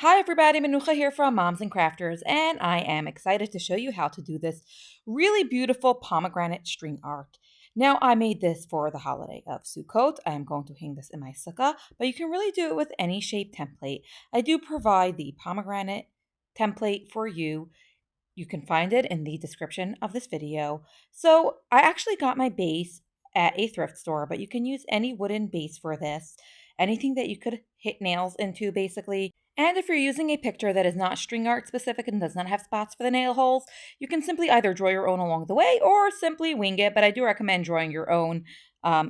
Hi everybody, Manucha here from Moms and Crafters, and I am excited to show you how to do this really beautiful pomegranate string art. Now, I made this for the holiday of Sukkot. I am going to hang this in my sukkah, but you can really do it with any shape template. I do provide the pomegranate template for you. You can find it in the description of this video. So I actually got my base at a thrift store, but you can use any wooden base for this. Anything that you could hit nails into, basically. And if you're using a picture that is not string art specific and does not have spots for the nail holes, you can simply either draw your own along the way or simply wing it. But I do recommend drawing your own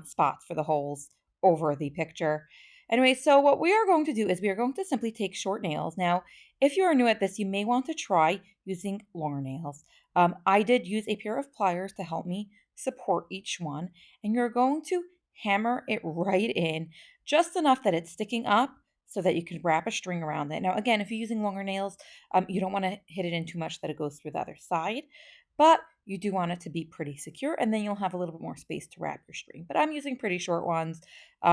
spots for the holes over the picture. Anyway, so what we are going to do is we are going to simply take short nails. Now, if you are new at this, you may want to try using longer nails. I did use a pair of pliers to help me support each one, and you're going to hammer it right in just enough that it's sticking up so that you can wrap a string around it. Now, again, if you're using longer nails, you don't want to hit it in too much that it goes through the other side, but you do want it to be pretty secure, and then you'll have a little bit more space to wrap your string. But I'm using pretty short ones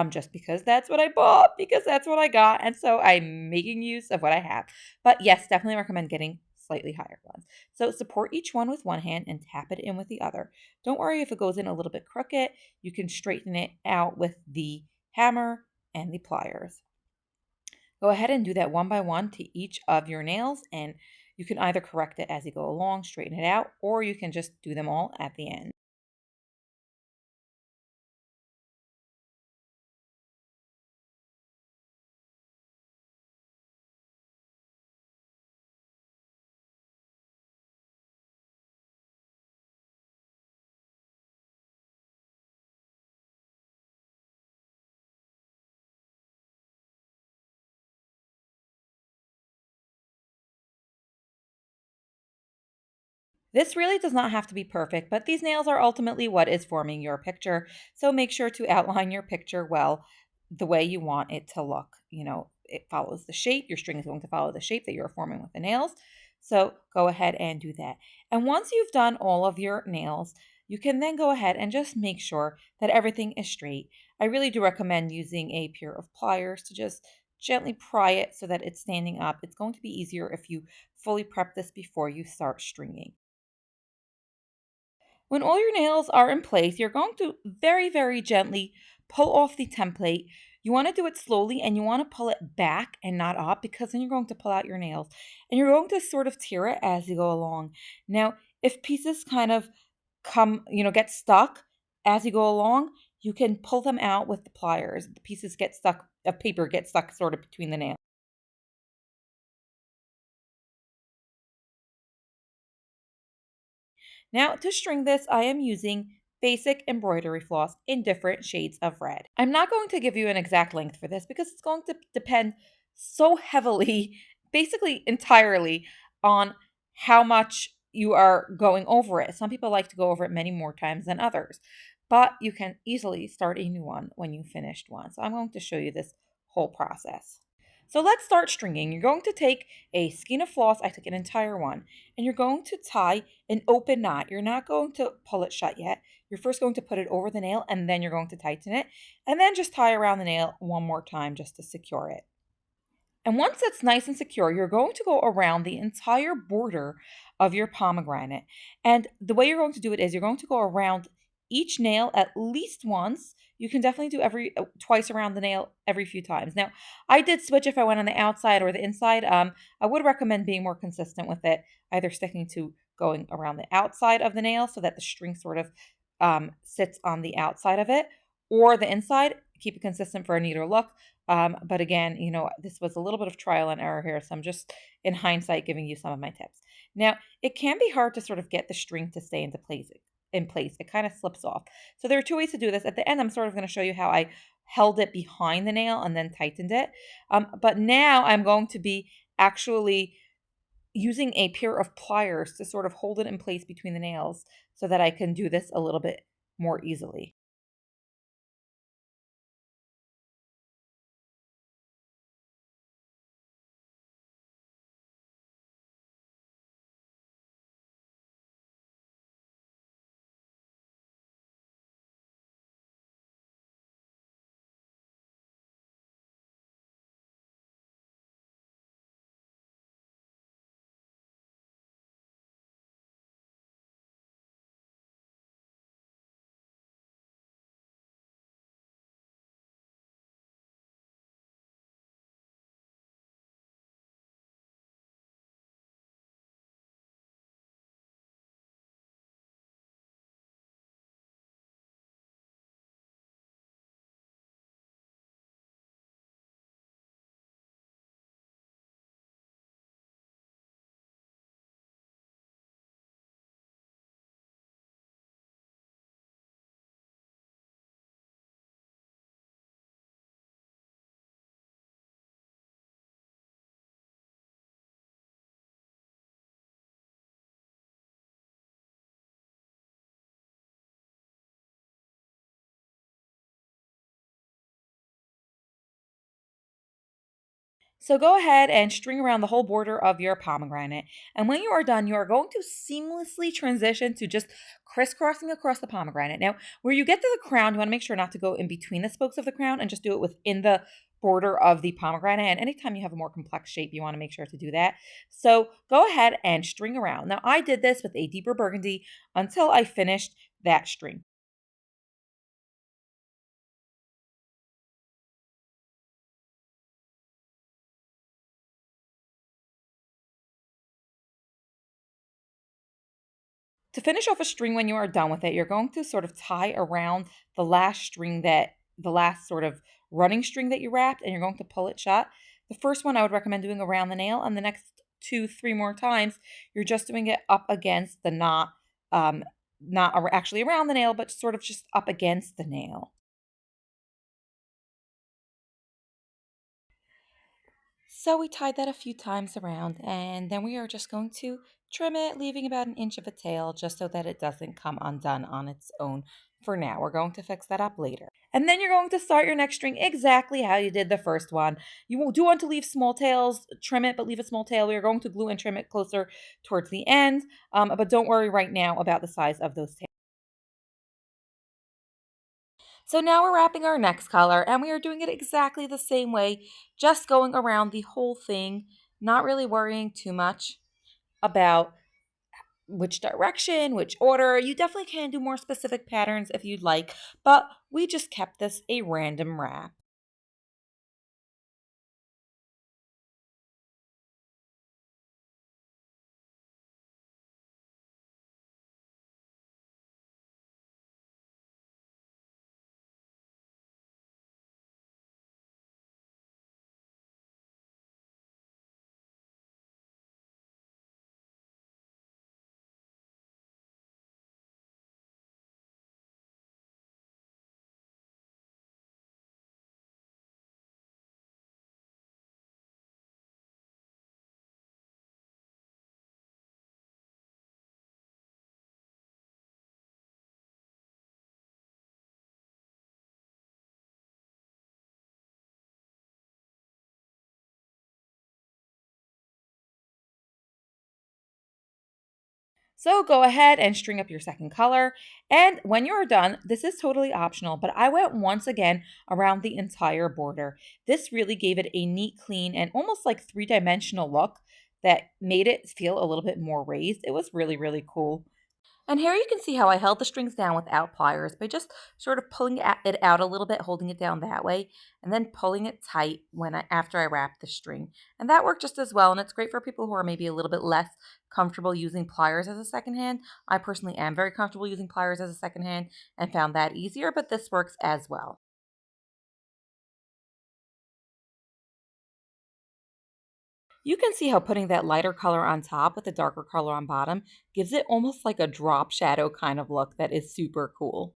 just because that's what I bought, because that's what I got, and so I'm making use of what I have. But yes, definitely recommend getting slightly higher ones. So support each one with one hand and tap it in with the other. Don't worry if it goes in a little bit crooked. You can straighten it out with the hammer and the pliers. Go ahead and do that one by one to each of your nails, and you can either correct it as you go along, straighten it out, or you can just do them all at the end. This really does not have to be perfect, but these nails are ultimately what is forming your picture. So make sure to outline your picture well the way you want it to look. It follows the shape. Your string is going to follow the shape that you're forming with the nails. So go ahead and do that. And once you've done all of your nails, you can then go ahead and just make sure that everything is straight. I really do recommend using a pair of pliers to just gently pry it so that it's standing up. It's going to be easier if you fully prep this before you start stringing. When all your nails are in place, you're going to very, very gently pull off the template. You want to do it slowly and you want to pull it back and not up, because then you're going to pull out your nails and you're going to sort of tear it as you go along. Now, if pieces kind of get stuck as you go along, you can pull them out with the pliers. The pieces get stuck, of paper gets stuck sort of between the nails. Now, to string this, I am using basic embroidery floss in different shades of red. I'm not going to give you an exact length for this because it's going to depend so heavily, basically entirely, on how much you are going over it. Some people like to go over it many more times than others, but you can easily start a new one when you finished one. So I'm going to show you this whole process. So let's start stringing. You're going to take a skein of floss, I took an entire one, and you're going to tie an open knot. You're not going to pull it shut yet. You're first going to put it over the nail and then you're going to tighten it, and then just tie around the nail one more time just to secure it. And once it's nice and secure, you're going to go around the entire border of your pomegranate. And the way you're going to do it is you're going to go around each nail at least once. You can definitely do every twice around the nail every few times. Now, I did switch if I went on the outside or the inside. I would recommend being more consistent with it, either sticking to going around the outside of the nail so that the string sort of sits on the outside of it, or the inside. Keep it consistent for a neater look. But again, this was a little bit of trial and error here, so I'm just in hindsight giving you some of my tips. Now, it can be hard to sort of get the string to stay into place. In place, it kind of slips off. So there are two ways to do this. At the end, I'm sort of going to show you how I held it behind the nail and then tightened it. But now I'm going to be actually using a pair of pliers to sort of hold it in place between the nails so that I can do this a little bit more easily. So go ahead and string around the whole border of your pomegranate. And when you are done, you are going to seamlessly transition to just crisscrossing across the pomegranate. Now, where you get to the crown, you want to make sure not to go in between the spokes of the crown and just do it within the border of the pomegranate. And anytime you have a more complex shape, you want to make sure to do that. So go ahead and string around. Now, I did this with a deeper burgundy until I finished that string. To finish off a string when you are done with it, you're going to sort of tie around the last sort of running string that you wrapped, and you're going to pull it shut. The first one I would recommend doing around the nail, and the next two, three more times, you're just doing it up against the knot, not actually around the nail, but sort of just up against the nail. So we tied that a few times around, and then we are just going to trim it, leaving about an inch of a tail just so that it doesn't come undone on its own for now. We're going to fix that up later. And then you're going to start your next string exactly how you did the first one. You will do want to leave small tails, trim it, but leave a small tail. We are going to glue and trim it closer towards the end, but don't worry right now about the size of those tails. So now we're wrapping our next color and we are doing it exactly the same way, just going around the whole thing, not really worrying too much about which direction, which order. You definitely can do more specific patterns if you'd like, but we just kept this a random wrap. So go ahead and string up your second color. And when you're done, this is totally optional, but I went once again around the entire border. This really gave it a neat, clean, and almost like three-dimensional look that made it feel a little bit more raised. It was really, really cool. And here you can see how I held the strings down without pliers by just sort of pulling it out a little bit, holding it down that way, and then pulling it tight after I wrapped the string. And that worked just as well, and it's great for people who are maybe a little bit less comfortable using pliers as a second hand. I personally am very comfortable using pliers as a second hand and found that easier, but this works as well. You can see how putting that lighter color on top with the darker color on bottom gives it almost like a drop shadow kind of look that is super cool.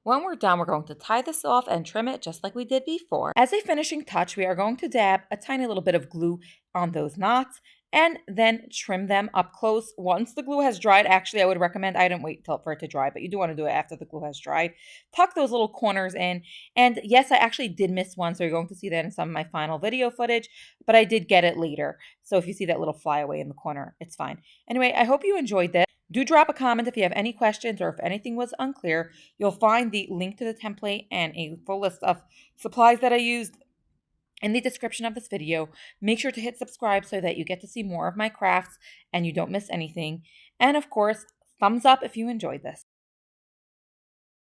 When we're done, we're going to tie this off and trim it just like we did before. As a finishing touch, we are going to dab a tiny little bit of glue on those knots and then trim them up close. Once the glue has dried, actually, I would recommend, I didn't wait till for it to dry, but you do want to do it after the glue has dried. Tuck those little corners in. And yes, I actually did miss one, so you're going to see that in some of my final video footage, but I did get it later. So if you see that little flyaway in the corner, it's fine. Anyway, I hope you enjoyed this. Do drop a comment if you have any questions or if anything was unclear. You'll find the link to the template and a full list of supplies that I used in the description of this video. Make sure to hit subscribe so that you get to see more of my crafts and you don't miss anything. And of course, thumbs up if you enjoyed this.